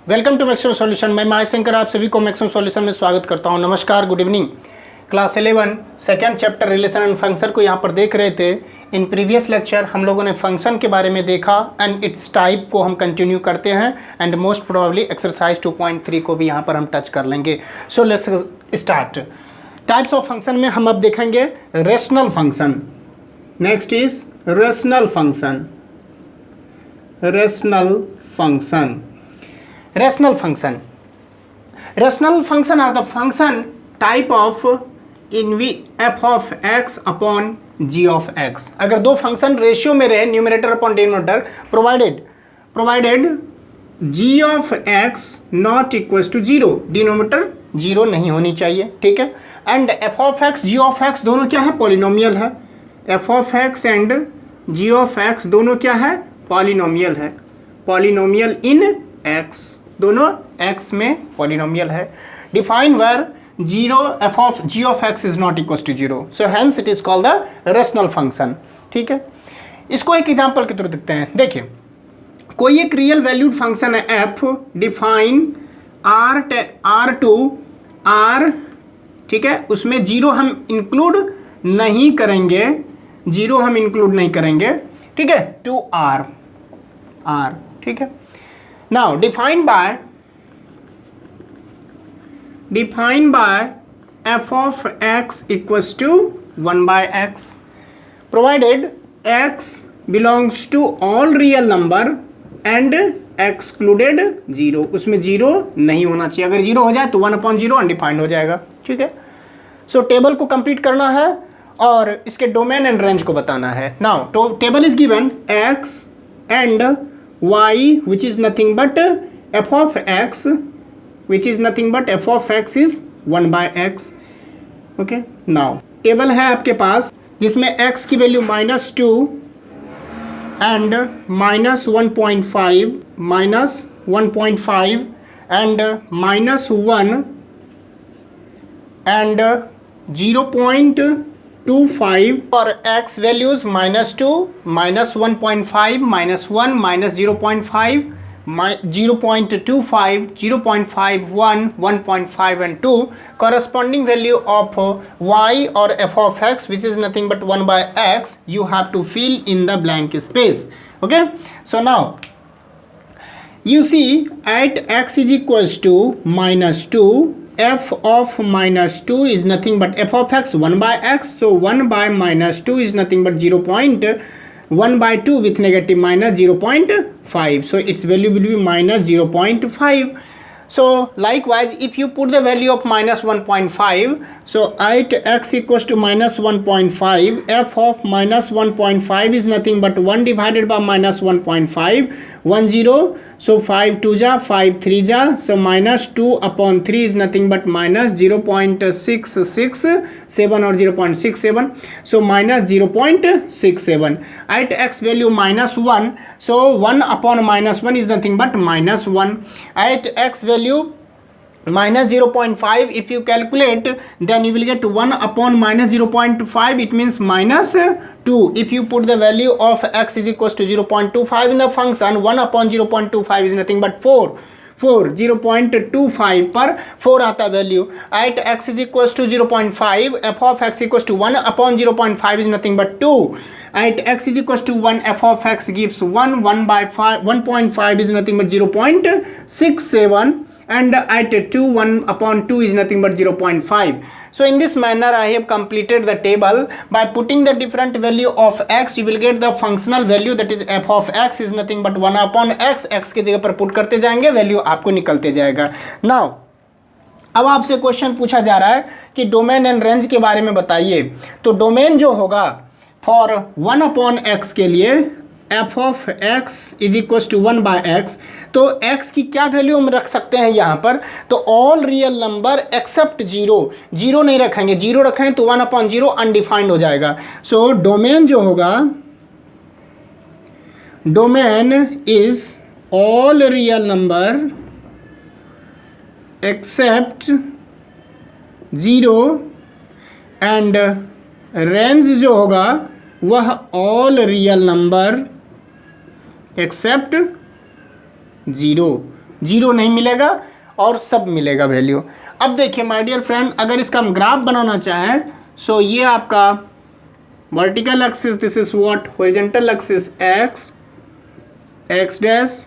Welcome to maximum solution. मैं महाशंकर आप सभी को मैक्सिमम सॉल्यूशन में स्वागत करता हूं। नमस्कार, good evening. Class 11 second chapter relation and function को यहाँ पर देख रहे थे। इन प्रीवियस लेक्चर हम लोगों ने फंक्शन के बारे में देखा एंड इट्स टाइप को हम कंटिन्यू करते हैं एंड मोस्ट प्रोबेबली एक्सरसाइज 2.3 को भी यहाँ पर हम टच कर लेंगे। So let's start. Types of function में हम अब देखेंगे rational function. Next is rational function. Rational function. Rational function. Rational function are the function type of in which f of x upon g of x. अगर दो function ratio में रहे numerator upon denominator provided g of x not equal to zero, denominator zero नहीं होनी चाहिए, ठीक है। And f of x g of x दोनों क्या है? पॉलिनोमियल है। f of x and g of x दोनों क्या है? पॉलिनोमियल है। पॉलिनोमियल इन x, दोनों x में पॉलिनोमियल है। Define where zero f of g of x is not equal to zero, so hence it is called the rational function, ठीक है। इसको एक एग्जांपल के थ्रू देखते हैं। देखिए, कोई एक रियल वैल्यूड फंक्शन है f, define r to r, ठीक है। उसमें जीरो हम इंक्लूड नहीं करेंगे, जीरो हम इंक्लूड नहीं करेंगे, ठीक है, टू r, ठीक है। Now defined by f of x equals to 1 by x, provided x belongs to all real number and excluded 0, उसमें जीरो नहीं होना चाहिए। अगर जीरो हो जाए तो 1/0 अनडिफाइंड हो जाएगा, ठीक है। सो टेबल को कंप्लीट करना है और इसके डोमेन एंड रेंज को बताना है। Now table is given x and y which is nothing but f of x, which is nothing but f of x is 1 by x, okay। now table है आपके पास जिसमें x की value -2 and -1.5, -1.5 and -1 and 0.25 और x values -2, -1.5, -1, -0.5, 0.25, 0.51, 1.5 and 2, corresponding value of y or f of x which is nothing but 1 by x, you have to fill in the blank space, okay। so now you see at x is equals to -2, f of -2 is nothing but f of x 1 by x, so 1 by -2 is nothing but 0.1 by 2 with negative -0.5, so its value will be -0.5. so likewise if you put the value of -1.5, so at x equals to -1.5, f of -1.5 is nothing but 1 divided by -1.5, 1 0, so 5 2 जा 5 3 जा, so -2/3 is nothing but -0.667 or 0.67, so -0.67 at x value -1, so 1/-1 is nothing but -1 at x value -0.5. if you calculate then you will get 1/-0.5, it means -2. if you put the value of x is equals to 0.25 in the function, 1/0.25 is nothing but 4, 0.25 पर 4 आता है value. at x is equals to 0.5, f of x equals to 1/0.5 is nothing but 2. at x is equals to 1, f of x gives 1 by 5, 1.5 is nothing but 0.67, and at 2, 1/2 is nothing but 0.5. so in this manner I have completed the table. by putting the different value of x you will get the functional value, that is f of x is nothing but 1/x, x की जगह पर put करते जाएंगे, value आपको निकलते जाएगा। now अब आपसे क्वेश्चन पूछा जा रहा है कि डोमेन एंड रेंज के बारे में बताइए। तो डोमेन जो होगा फॉर 1/x के लिए f of x is equal to 1 by x, तो x की क्या वैल्यू हम रख सकते हैं यहाँ पर? तो all real number except zero, zero नहीं रखेंगे, जीरो रखें तो 1/0 अनडिफाइंड हो जाएगा। सो डोमेन जो होगा, domain is all real number except zero and range जो होगा वह all real number except zero, zero नहीं मिलेगा और सब मिलेगा वैल्यू। अब देखिए माय डियर फ्रेंड, अगर इसका हम ग्राफ बनाना चाहें, सो ये आपका vertical axis, this is what horizontal axis X, X dash,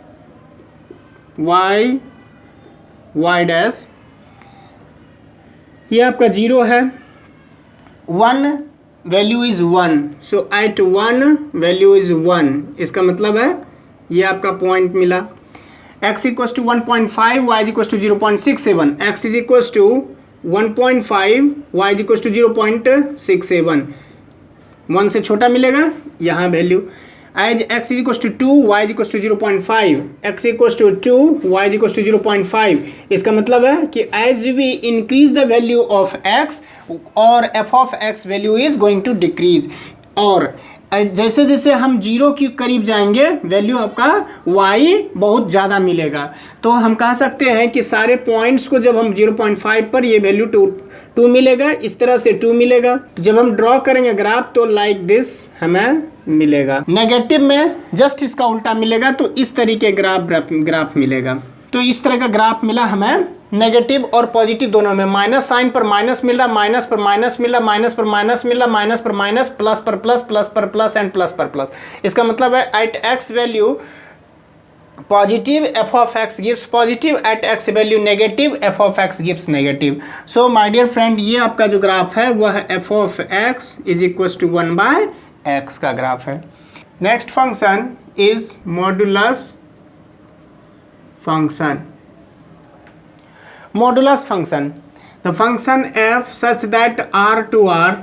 Y, Y dash, ये आपका जीरो है, one value is one, so at one value is one, इसका मतलब है ये आपका पॉइंट मिला। x equals to 1.5, y equals to 0.67, x is equals to 1.5, y equals to 0.67, 1 से छोटा मिलेगा यहाँ value. As x equals to 2, y equals to 0.5, x equals to 2, y equals to 0.5, इसका मतलब है कि as we increase the value of x और f of x value is going to decrease, और जैसे जैसे हम जीरो के करीब जाएंगे वैल्यू आपका y बहुत ज़्यादा मिलेगा। तो हम कह सकते हैं कि सारे पॉइंट्स को जब हम 0.5 पर ये वैल्यू 2 मिलेगा, इस तरह से 2 मिलेगा। तो जब हम ड्रॉ करेंगे ग्राफ तो लाइक दिस हमें मिलेगा। नेगेटिव में जस्ट इसका उल्टा मिलेगा, तो इस तरीके ग्राफ मिलेगा। तो इस तरह का ग्राफ मिला हमें, नेगेटिव और पॉजिटिव दोनों में। माइनस साइन पर माइनस मिल रहा, माइनस पर माइनस मिल रहा, माइनस पर माइनस मिल रहा, माइनस पर माइनस, प्लस पर प्लस, प्लस पर प्लस एंड प्लस पर प्लस। इसका मतलब है at X value positive F of X gives positive, at X value negative F of X gives negative. So my dear friend, ये आपका जो ग्राफ है वह है F of x is equal to 1/x का ग्राफ है। Next function is modulus function. Modulus function, the function f such that r to r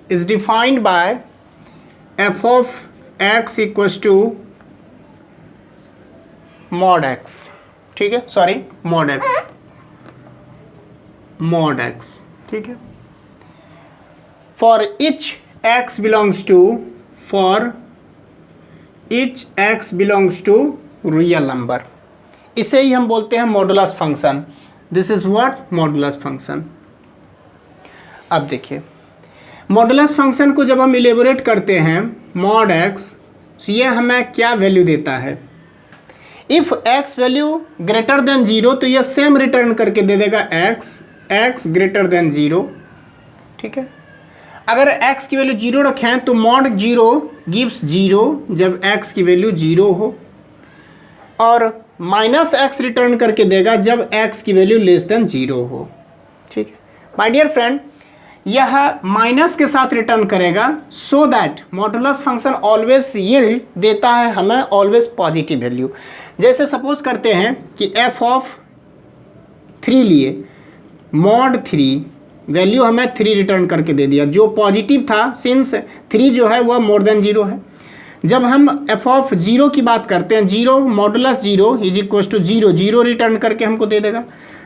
is defined by f of x equals to mod x, ठीक है, sorry mod x, ठीक है। for each x belongs to real number, इसे ही हम बोलते हैं modulus function. This is what modulus function. अब देखिए मॉडुलस फंक्शन को जब हम इलेबोरेट करते हैं मॉड एक्स, तो ये हमें क्या वैल्यू देता है। If x value greater than 0 तो ये सेम रिटर्न करके दे देगा एक्स ग्रेटर देन 0, ठीक है। अगर x की वैल्यू 0 रखें तो मॉड 0 गिव्स 0 जब x की वैल्यू 0 हो, और माइनस एक्स रिटर्न करके देगा जब x की वैल्यू लेस देन 0 हो, ठीक है। माय डियर फ्रेंड, यह माइनस के साथ रिटर्न करेगा, so that modulus function always yield देता है हमें ऑलवेज पॉजिटिव वैल्यू। जैसे सपोज करते हैं कि f ऑफ 3 लिए, मॉड 3 वैल्यू हमें 3 रिटर्न करके दे दिया, जो पॉजिटिव था, सिंस 3 जो है वह मोर देन 0 है। जब हम f ऑफ 0 की बात करते हैं, 0 modulus 0 is equal to 0 return करके हमको दे देगा।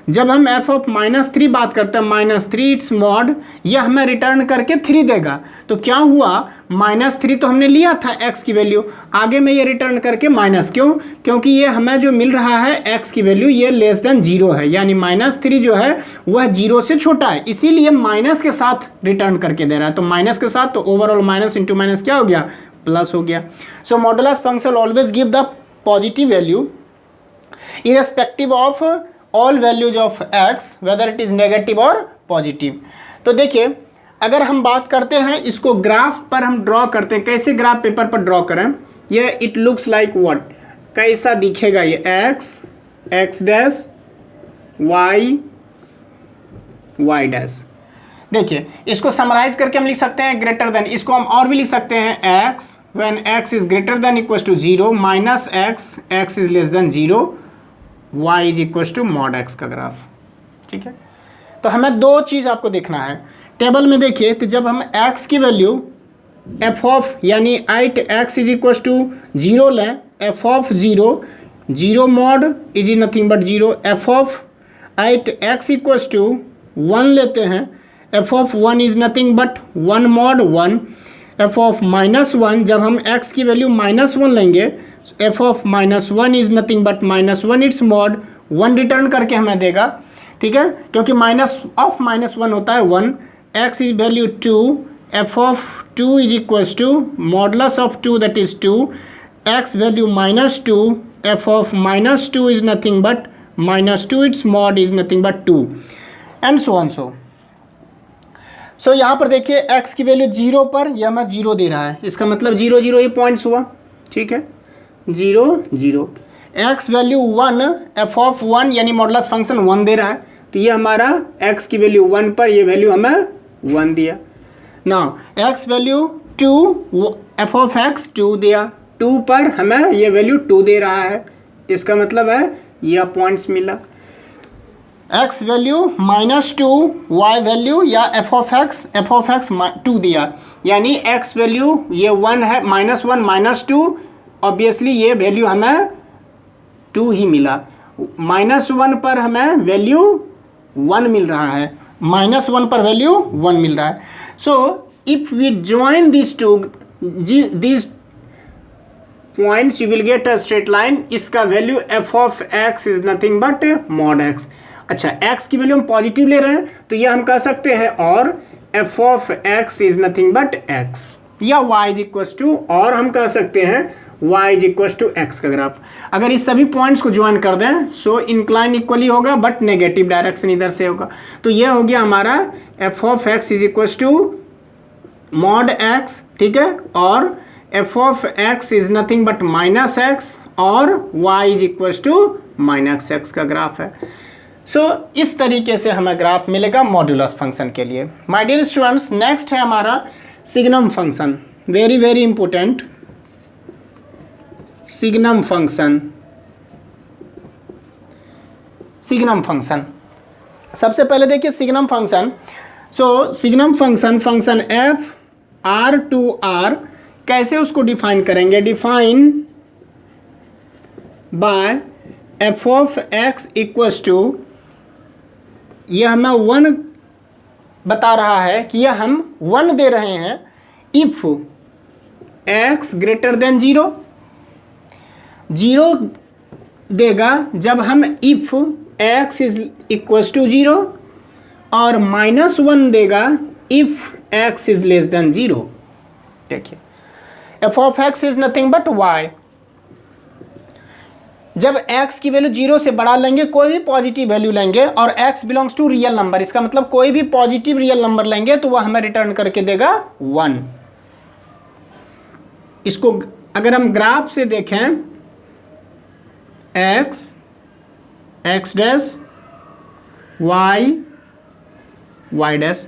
जब हम f ऑफ -3 बात करते हैं, -3 इट्स मॉड, यह हमें रिटर्न करके 3 देगा। तो क्या हुआ, -3 तो हमने लिया था x की वैल्यू, आगे में ये रिटर्न करके माइनस, क्योंकि ये हमें जो मिल रहा है x की वैल्यू ये लेस देन 0 है, यानी -3 जो है वह 0 से छोटा है, इसीलिए माइनस के साथ रिटर्न करके दे रहा है। तो माइनस के साथ तो ओवरऑल माइनस इंटू माइनस क्या हो गया, प्लस हो गया। So modulus function always give the positive value irrespective of all values of x, whether it is negative और पॉजिटिव। तो देखिए अगर हम बात करते हैं इसको ग्राफ पर हम ड्रॉ करते हैं, कैसे ग्राफ पेपर पर ड्रॉ करें, ये इट लुक्स लाइक व्हाट, कैसा दिखेगा ये एक्स डैश वाई डैश। देखिए इसको समराइज करके हम लिख सकते हैं ग्रेटर देन, इसको हम और भी लिख सकते हैं x when x is greater than equal to 0 minus x is less than 0 y is equal to mod x का ग्राफ, ठीक है। तो हमें दो चीज़ आपको देखना है। टेबल में देखिए तो जब हम x की वैल्यू f ऑफ यानी at x is equal to 0 लें, f of 0 mod is nothing but 0, f of at x equal to 1 लेते हैं, f of 1 is nothing but 1 mod 1, f of -1 जब हम x की वैल्यू -1 लेंगे, f of -1 is nothing but -1 it's mod 1 return करके हमें देगा, ठीक है, क्योंकि माइनस ऑफ -1 होता है 1, x is value 2, f of 2 is equal to modulus of 2 that is 2, x value -2, f of -2 is nothing but -2, its mod is nothing but 2 and so on so यहाँ पर देखिए x की value 0 पर यह हमें 0 दे रहा है, इसका मतलब 0 0 ये पॉइंट्स हुआ, ठीक है, 0 0। x वैल्यू 1, f ऑफ 1 यानी मॉडुलस फंक्शन 1 दे रहा है, तो ये हमारा x की वैल्यू 1 पर ये वैल्यू हमें 1 दिया। Now x value 2, f of x 2 दिया, 2 पर हमें ये वैल्यू 2 दे रहा है, इसका मतलब है यह पॉइंट्स मिला। x वैल्यू -2, y वैल्यू या f ऑफ x 2 दिया, यानी x वैल्यू ये 1 है, -1 -2, ऑब्वियसली ये वैल्यू हमें 2 ही मिला। -1 पर हमें वैल्यू 1 मिल रहा है, -1 पर वैल्यू 1 मिल रहा है। So if we join these points you will get a straight line। इसका value f of x is nothing but mod x। अच्छा, x की वैल्यू हम पॉजिटिव ले रहे हैं तो ये हम कह सकते हैं और f of x is nothing but x, या y इज इक्वल टू, और हम कह सकते हैं y is equal to x का ग्राफ। अगर इस सभी पॉइंट्स को ज्वाइन कर दें सो इंक्लाइन इक्वली होगा बट नेगेटिव डायरेक्शन इधर से होगा, तो ये हो गया हमारा f of x is equal to mod x, ठीक है, और f of x is nothing but -x और y is equal to -x का ग्राफ है। सो इस तरीके से हमें ग्राफ मिलेगा मॉड्यूलस फंक्शन के लिए। माय डियर स्टूडेंट्स, नेक्स्ट है हमारा signum function, very very important, signum function. Signum function सबसे पहले देखिए signum function. So signum function f r to r, कैसे उसको डिफाइन करेंगे? Define by f of x equals to, यह हमें 1 बता रहा है कि यह हम 1 दे रहे हैं इफ x ग्रेटर देन 0, 0 देगा जब हम if x is equals to 0, और -1 देगा if x is less than 0। देखिए f of x is nothing but y, जब x की वैल्यू 0 से बढ़ा लेंगे, कोई भी पॉजिटिव वैल्यू लेंगे और x belongs to real number, इसका मतलब कोई भी पॉजिटिव रियल नंबर लेंगे तो वह हमें रिटर्न करके देगा 1। इसको अगर हम ग्राफ से देखें, x dash y dash,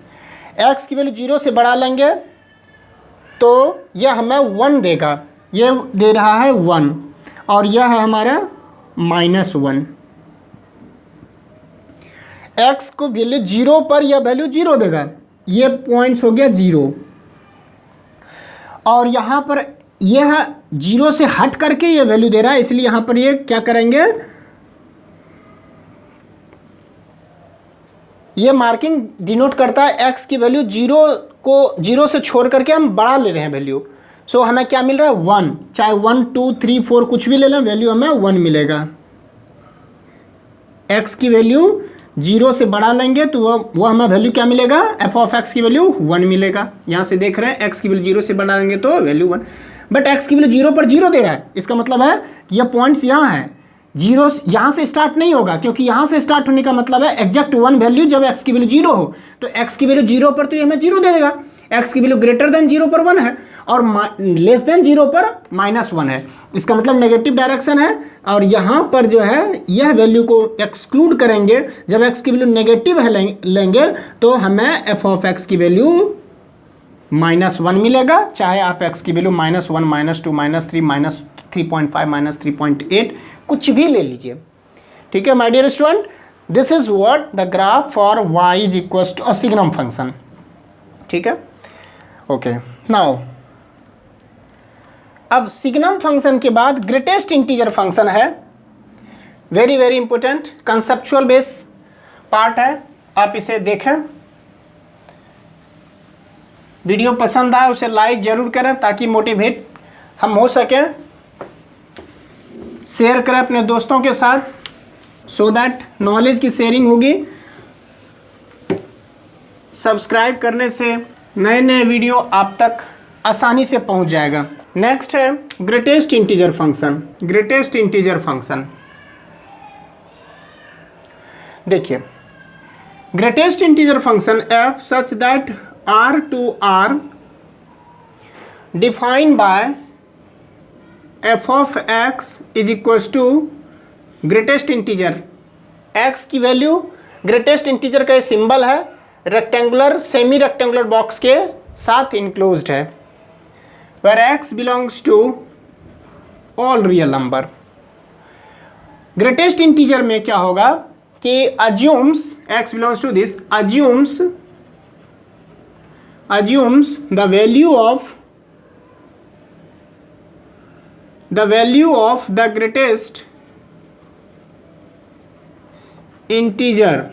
x की वैल्यू 0 से बढ़ा लेंगे तो यह हमें 1 देगा, ये दे रहा है 1, और यह है हमारा -1। x को वैल्यू 0 पर यह वैल्यू 0 देगा, ये पॉइंट्स हो गया 0, और यहाँ पर यह 0 से हट करके ये वैल्यू दे रहा है, इसलिए यहाँ पर ये क्या करेंगे, ये मार्किंग डिनोट करता है x की वैल्यू 0 से छोड़ करके हम बढ़ा ले रहे हैं वैल्यू। सो हमें क्या मिल रहा है 1, चाहे 1 2 3 4 कुछ भी ले लें, वैल्यू हमें 1 मिलेगा। x की वैल्यू 0 से बढ़ा लेंगे तो वो हमें वैल्यू क्या मिलेगा, f ऑफ x की वैल्यू 1 मिलेगा। यहाँ से देख रहे हैं x की वैल्यू 0 से बढ़ा लेंगे तो वैल्यू 1, बट x की वैल्यू 0 पर 0 दे रहा है, इसका मतलब है यह पॉइंट्स यहाँ है, 0 यहाँ से स्टार्ट नहीं होगा, क्योंकि यहाँ से स्टार्ट होने का मतलब है एग्जैक्ट 1 वैल्यू जब x की वैल्यू 0 हो, तो x की वैल्यू 0 पर तो ये हमें 0 दे देगा, x की वैल्यू ग्रेटर देन 0 पर 1 है और लेस देन 0 पर -1 है, इसका मतलब नेगेटिव डायरेक्शन है। और यहाँ पर जो है यह वैल्यू को एक्सक्लूड करेंगे, जब x की वैल्यू नेगेटिव है लेंगे तो हमें f ऑफ x की वैल्यू -1 मिलेगा, चाहे आप x की वैल्यू -1 -2 -3 -3.5 -3.8 कुछ भी ले लीजिए, ठीक है my dear student. This is what the graph for y is equals to a signum function, ठीक है, ओके। नाउ अब सिग्नम फंक्शन के बाद ग्रेटेस्ट इंटीजर फंक्शन है, very very important conceptual base part है, आप इसे देखें। वीडियो पसंद आए उसे लाइक जरूर करें ताकि मोटिवेट हम हो सकें, शेयर करें अपने दोस्तों के साथ, सो दैट नॉलेज की शेयरिंग होगी। सब्सक्राइब करने से नए नए वीडियो आप तक आसानी से पहुंच जाएगा। नेक्स्ट है greatest integer function. Greatest integer function देखिए, greatest integer function f such that r to r defined by f of x is equal to greatest integer. x की वैल्यू ग्रेटेस्ट इंटीजर का सिंबल है, rectangular semi rectangular box के साथ enclosed है, where x belongs to all real number। Greatest integer में क्या होगा कि assumes x belongs to this, assumes the value of the greatest integer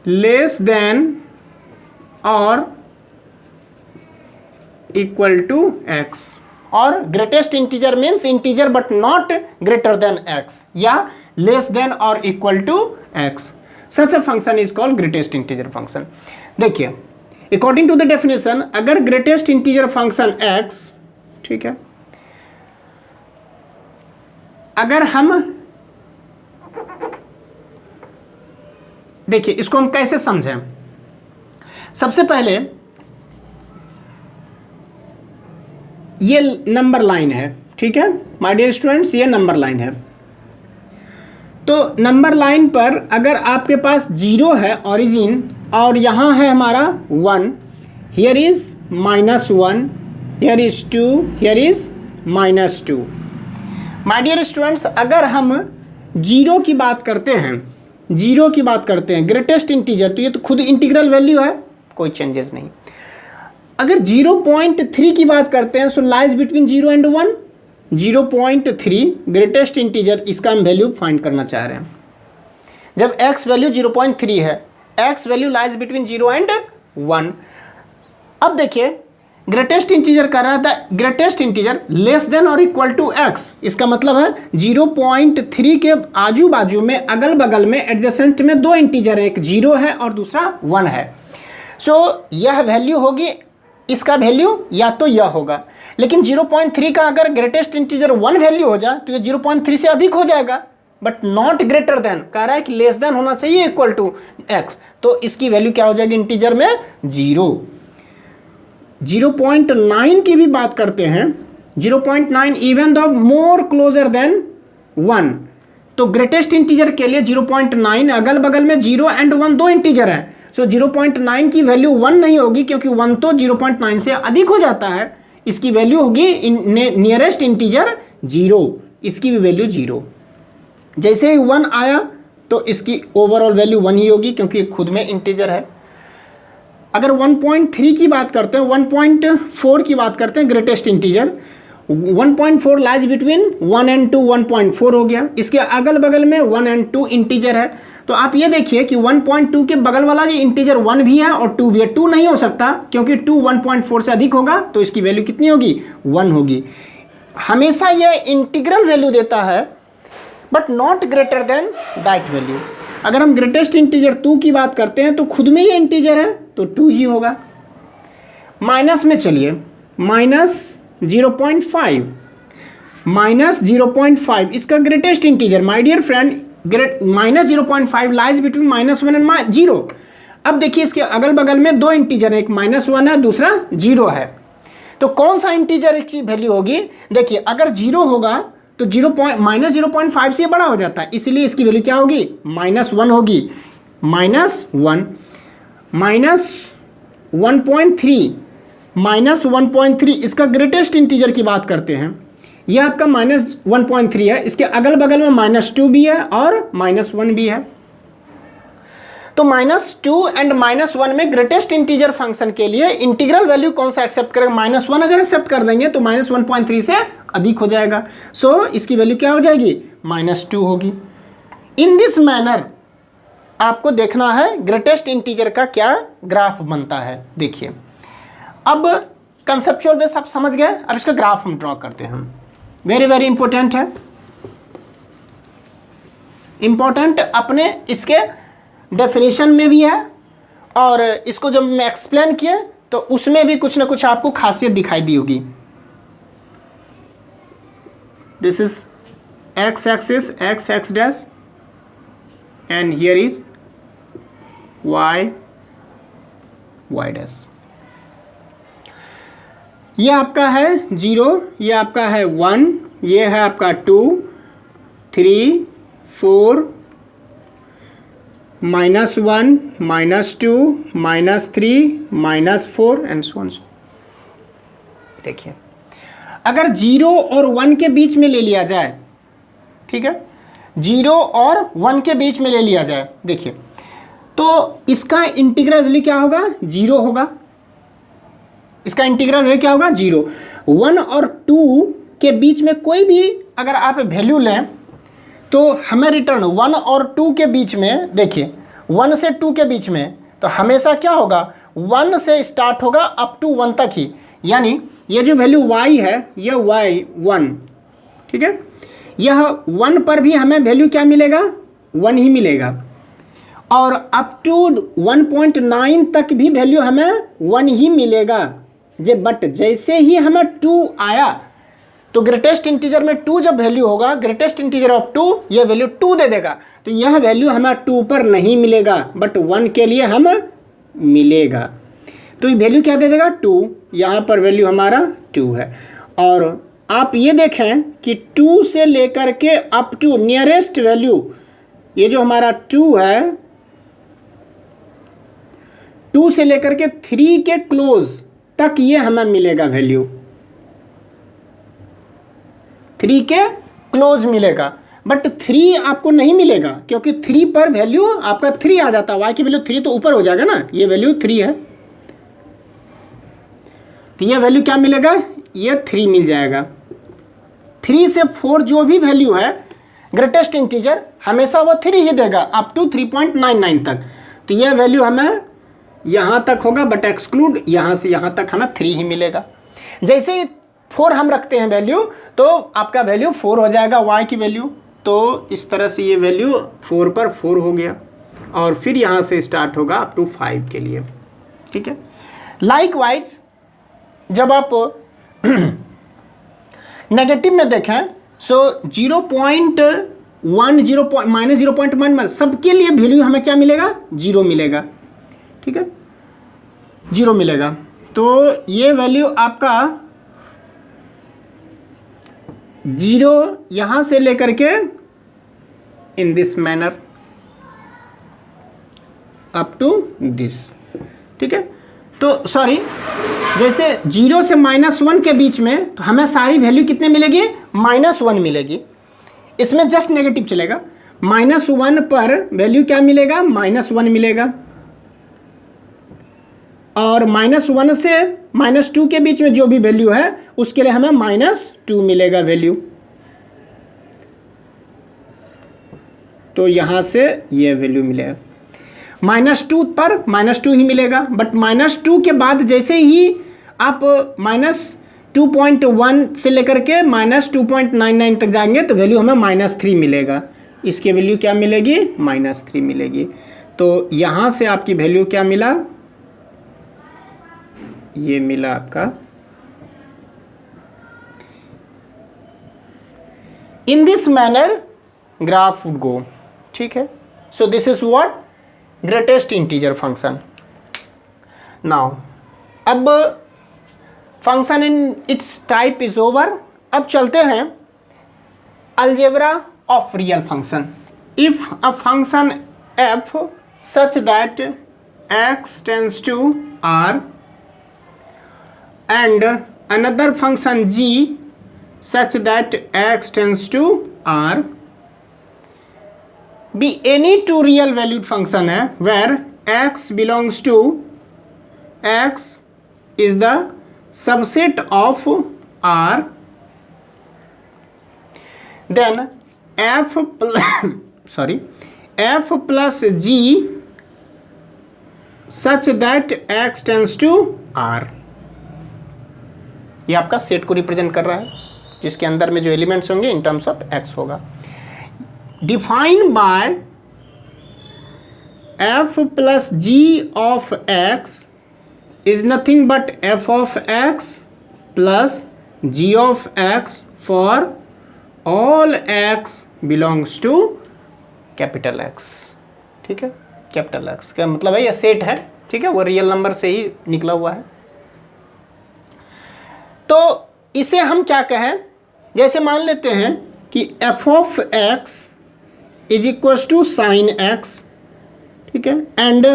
less than or equal to x, और greatest integer means integer but not greater than x या less than और equal to x। Such a function is called greatest integer function. देखिए, according to the definition, अगर greatest integer function x, ठीक है, अगर हम देखिए इसको हम कैसे समझें। सबसे पहले ये नंबर लाइन है, ठीक है माय डियर स्टूडेंट्स, ये नंबर लाइन है। तो नंबर लाइन पर अगर आपके पास 0 है ओरिजिन और यहाँ है हमारा 1, here is -1, here is 2, here is -2। My dear students, अगर हम 0 की बात करते हैं, 0 की बात करते हैं ग्रेटेस्ट इंटीजर, तो ये तो खुद इंटीग्रल वैल्यू है, कोई चेंजेस नहीं। अगर 0.3 की बात करते हैं, so lies between 0 and 1, 0.3 greatest integer, इसका हम वैल्यू फाइंड करना चाह रहे हैं। जब x वैल्यू 0.3 है, x value lies between 0 and 1। अब देखिए ग्रेटेस्ट इंटीजर कर रहा था, ग्रेटेस्ट इंटीजर लेस देन और इक्वल टू x, इसका मतलब है 0.3 के आजू बाजू में अगल बगल में एडजेसेंट में 2 इंटीजर है, एक 0 है और दूसरा 1 है। सो यह वैल्यू होगी, इसका वैल्यू या तो यह होगा, लेकिन 0.3 का अगर ग्रेटेस्ट इंटीजर 1 वैल्यू हो जाए तो ये 0.3 से अधिक हो जाएगा, बट नॉट ग्रेटर देन, कह रहा है कि लेस देन होना चाहिए इक्वल टू x, तो इसकी वैल्यू क्या हो जाएगी इंटीजर में 0। 0.9 की भी बात करते हैं, 0.9 even though more closer then 1, तो ग्रेटेस्ट इंटीजर के लिए 0.9 अगल बगल में 0 एंड 1 2 इंटीजर है, सो 0.9 की वैल्यू 1 नहीं होगी क्योंकि 1 तो 0.9 से अधिक हो जाता है, इसकी वैल्यू होगी नियरेस्ट इंटीजर 0, इसकी भी वैल्यू 0। जैसे ही 1 आया तो इसकी ओवरऑल वैल्यू 1 ही होगी क्योंकि खुद में इंटीजर है। अगर 1.3 की बात करते हैं, 1.4 की बात करते हैं greatest integer, 1.4 lies between 1 and 2, 1.4 हो गया, इसके अगल बगल में 1 एंड 2 इंटीजर है। तो आप ये देखिए कि 1.2 के बगल वाला जो इंटीजर 1 भी है और 2 भी है, 2 नहीं हो सकता क्योंकि 2 1.4 से अधिक होगा, तो इसकी वैल्यू कितनी होगी 1 होगी। हमेशा यह इंटीग्रल वैल्यू देता है but not greater then that value. अगर हम ग्रेटेस्ट इंटीजर 2 की बात करते हैं तो खुद में ये इंटीजर है तो 2 ही होगा। माइनस में चलिए, -0.5, -0.5 इसका greatest integer, my dear friend, -0.5 lies between -1 and 0। अब देखिए इसके अगल बगल में 2 इंटीजर है, एक -1 है दूसरा 0 है, तो कौन सा इंटीजर की वैल्यू होगी। देखिए अगर 0 होगा तो -0.5 से बड़ा हो जाता है, इसलिए इसकी वैल्यू क्या होगी -1 होगी, -1, -1.3 इसका ग्रेटेस्ट इंटीजर की बात करते हैं, यह आपका -1.3 है, इसके अगल बगल में -2 भी है और -1 भी है। तो -2 एंड -1 में ग्रेटेस्ट इंटीजर फंक्शन के लिए इंटीग्रल वैल्यू कौन सा एक्सेप्ट करेगा, -1 अगर एक्सेप्ट कर देंगे तो -1.3 से अधिक हो जाएगा, सो इसकी वैल्यू क्या हो जाएगी -2 होगी। इन दिस मैनर आपको देखना है ग्रेटेस्ट इंटीजर का क्या ग्राफ बनता है। देखिए अब कंसेप्चुअल बेस आप समझ गए, अब इसका ग्राफ हम ड्रॉ करते हैं। वेरी वेरी इंपॉर्टेंट है, इंपॉर्टेंट अपने इसके डेफिनेशन में भी है और इसको जब मैं एक्सप्लेन किए तो उसमें भी कुछ ना कुछ आपको खासियत दिखाई दी होगी। This is x axis x dash and here is y dash. ये आपका है 0, ये आपका है 1, ये है आपका 2, 3, 4, -1, -2, -3, -4 एंड सो ऑन। देखिए अगर 0 और 1 के बीच में ले लिया जाए, ठीक है, 0 और 1 के बीच में ले लिया जाए, देखिए तो इसका इंटीग्रल वैल्यू क्या होगा, 0 होगा। इसका इंटीग्रल वैल्यू क्या होगा, 0। 1 और 2 के बीच में कोई भी अगर आप वैल्यू लें तो हमें रिटर्न 1 और 2 के बीच में, देखिए 1 से 2 के बीच में तो हमेशा क्या होगा, 1 से स्टार्ट होगा अप टू 1 तक ही, यानी ये जो वैल्यू y है ये y1, ठीक है, यह 1 पर भी हमें वैल्यू क्या मिलेगा, 1 ही मिलेगा, और अप टू 1.9 तक भी वैल्यू हमें 1 ही मिलेगा। बट जैसे ही हमें 2 आया तो ग्रेटेस्ट इंटीजर में 2 जब वैल्यू होगा, ग्रेटेस्ट इंटीजर ऑफ 2, ये वैल्यू 2 दे देगा, तो यह वैल्यू हमें 2 पर नहीं मिलेगा बट 1 के लिए हमें मिलेगा। तो ये वैल्यू क्या दे देगा, 2। यहाँ पर वैल्यू हमारा 2 है। और आप ये देखें कि 2 से लेकर के अप टू नियरेस्ट वैल्यू, ये जो हमारा 2 है, 2 से लेकर के 3 के क्लोज तक ये हमें मिलेगा वैल्यू, 3 के क्लोज मिलेगा, बट 3 आपको नहीं मिलेगा क्योंकि 3 पर वैल्यू आपका 3 आ जाता है, y की वैल्यू 3 तो ऊपर हो जाएगा ना, ये वैल्यू 3 है, तो ये वैल्यू क्या मिलेगा, ये 3 मिल जाएगा। 3 से 4 जो भी वैल्यू है ग्रेटेस्ट इंटीजर हमेशा वो 3 ही देगा अप टू 3.99 तक, तो ये वैल्यू हमें यहाँ तक होगा बट एक्सक्लूड यहाँ से यहाँ तक हमें 3 ही मिलेगा। जैसे ही 4 हम रखते हैं वैल्यू तो आपका वैल्यू 4 हो जाएगा y की वैल्यू, तो इस तरह से ये वैल्यू 4 पर 4 हो गया और फिर यहाँ से स्टार्ट होगा अप टू 5 के लिए, ठीक है। लाइकवाइज जब आप नेगेटिव में देखें सो 0.1 -0.1 सबके लिए वैल्यू हमें क्या मिलेगा, 0 मिलेगा, ठीक है, 0 मिलेगा। तो ये वैल्यू आपका 0 यहाँ से लेकर के in this manner up to this, ठीक है। तो सॉरी, जैसे 0 से -1 के बीच में तो हमें सारी वैल्यू कितने मिलेगी, -1 मिलेगी, इसमें जस्ट नेगेटिव चलेगा। -1 पर वैल्यू क्या मिलेगा, -1 मिलेगा, और -1 से -2 के बीच में जो भी वैल्यू है उसके लिए हमें -2 मिलेगा वैल्यू, तो यहाँ से ये वैल्यू मिलेगा। -2 पर -2 ही मिलेगा, बट -2 के बाद जैसे ही आप -2.1 से लेकर के -2.99 तक जाएंगे तो वैल्यू हमें -3 मिलेगा, इसकी वैल्यू क्या मिलेगी, -3 मिलेगी। तो यहाँ से आपकी वैल्यू क्या मिला, ये मिला आपका in this manner graph would go, ठीक है। So this is what greatest integer function. Now अब function in its type is over, अब चलते हैं algebra of real function. If a function f such that x tends to r and another function g such that x tends to r be any two real valued function है where x belongs to x is the subset of r, then f plus g such that x tends to r। ये आपका set को represent कर रहा है जिसके अंदर में जो एलिमेंट्स होंगे इन टर्म्स ऑफ x होगा। Define by f plus g of x is nothing but f of x plus g of x for all x belongs to capital X. ठीक है, कैपिटल एक्स का मतलब है ये set है, ठीक है, वो रियल नंबर से ही निकला हुआ है। तो इसे हम क्या कहें, जैसे मान लेते हैं कि f of x is equal to sine x, ठीक है, and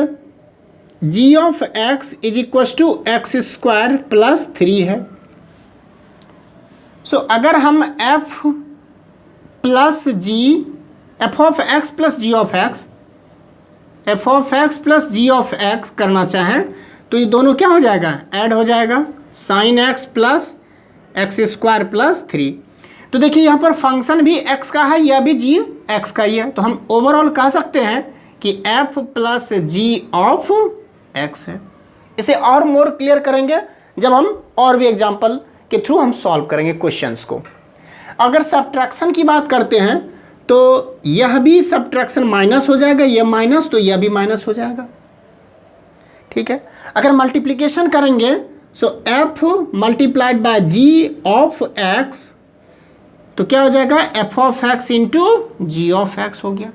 g of x is equal to x square plus 3 है। सो अगर हम f plus g, f of x plus g of x, f of x plus g of x करना चाहें तो ये दोनों क्या हो जाएगा, ऐड हो जाएगा, sine x plus x square plus 3। तो देखिए यहाँ पर फंक्शन भी x का है, यह भी जी x का ही है, तो हम ओवरऑल कह सकते हैं कि f plus g of x है। इसे और मोर क्लियर करेंगे जब हम और भी एग्जाम्पल के थ्रू हम सॉल्व करेंगे क्वेश्चंस को। अगर सब्ट्रैक्शन की बात करते हैं तो यह भी सब्ट्रैक्शन माइनस हो जाएगा, यह माइनस तो यह भी माइनस हो जाएगा, ठीक है। अगर मल्टीप्लिकेशन करेंगे so f multiplied by g of x तो क्या हो जाएगा, f of x into g of x हो गया।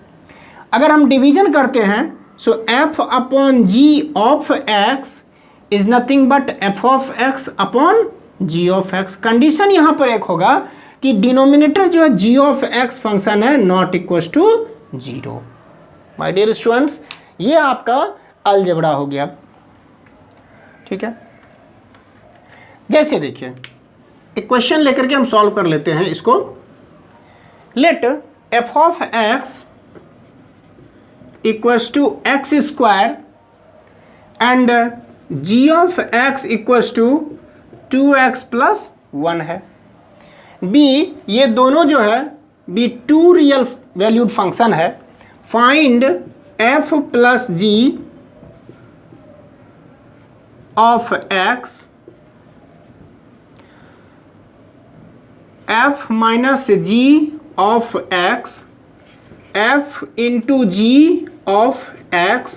अगर हम डिवीजन करते हैं so f upon g of x is nothing but f of x upon g of x। Condition यहाँ पर एक होगा कि डिनोमिनेटर जो है जी ऑफ x फंक्शन है not equal to 0। My dear students, ये आपका अलजेब्रा हो गया, ठीक है। जैसे देखिए एक क्वेश्चन लेकर के हम सॉल्व कर लेते हैं इसको। Let f of x equals to x square and g of x equals to 2x plus 1 है। बी, ये दोनों जो है be two real valued function है। Find f plus g of x, f minus g of x, f into g of x,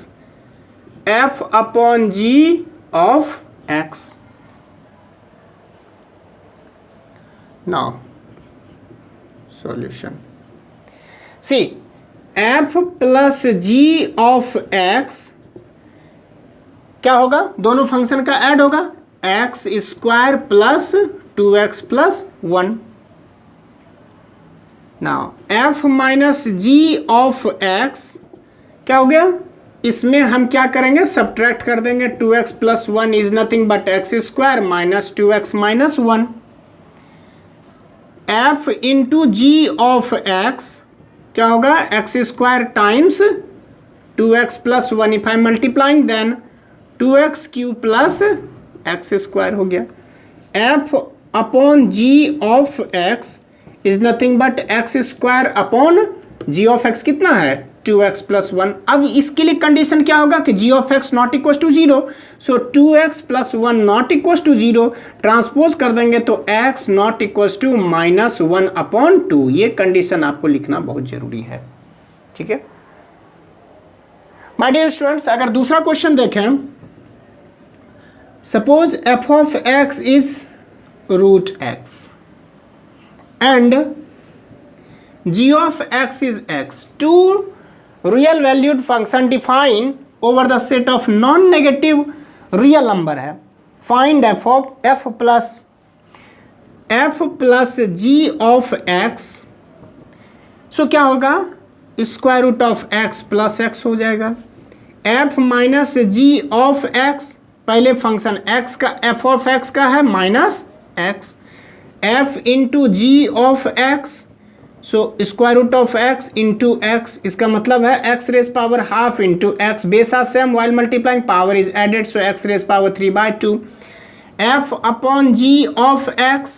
f upon g of x। Now solution, see f plus g of x क्या होगा, दोनों function का add होगा, x square plus 2x plus 1। Now f minus g of x क्या हो गया, इसमें हम क्या करेंगे, सब्ट्रैक्ट कर देंगे, 2x plus 1 is nothing but x square minus 2x minus 1। f into g of x क्या होगा, x square times 2x plus 1, if I multiplying then 2x cube plus x square हो गया। f upon g of x is nothing but x square upon g of x कितना है, 2x plus 1। अब इसके लिए condition क्या होगा कि g of x not equal to 0, so 2x plus 1 not equal to 0, transpose कर देंगे तो x not equal to minus 1 upon 2। ये कंडीशन आपको लिखना बहुत जरूरी है, ठीक है माय डियर स्टूडेंट्स। अगर दूसरा क्वेश्चन देखें, suppose f of x is root x and g of x is x, two real valued function defined over the set of non-negative real number है। find f of f plus g of x, so क्या होगा, square root of x plus x हो जाएगा। f minus g of x, पहले function x का f of x का है minus x, f into g of x, so square root of x into x, इसका मतलब है x raise power half into x, base are same while multiplying power is added, so x raise power 3/2। f upon g of x,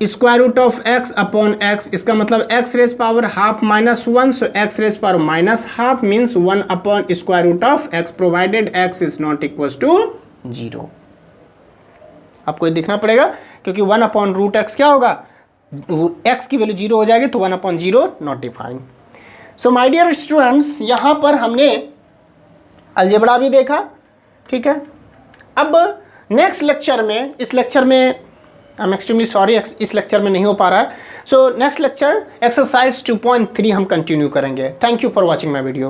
square root of x upon x, इसका मतलब x raise power half minus 1, so x raise power minus half means 1 upon square root of x, provided x is not equal to 0। आपको ये देखना पड़ेगा क्योंकि 1 upon root x क्या होगा, x की वैल्यू 0 हो जाएगी, तो 1 upon 0 not defined. So my dear students, यहाँ पर हमने अलजेब्रा भी देखा, ठीक है। अब नेक्स्ट लेक्चर में, इस लेक्चर में आई एम एक्सट्रीमली सॉरी इस लेक्चर में नहीं हो पा रहा है। सो नेक्स्ट लेक्चर एक्सरसाइज 2.3 हम कंटिन्यू करेंगे। Thank you for watching my video.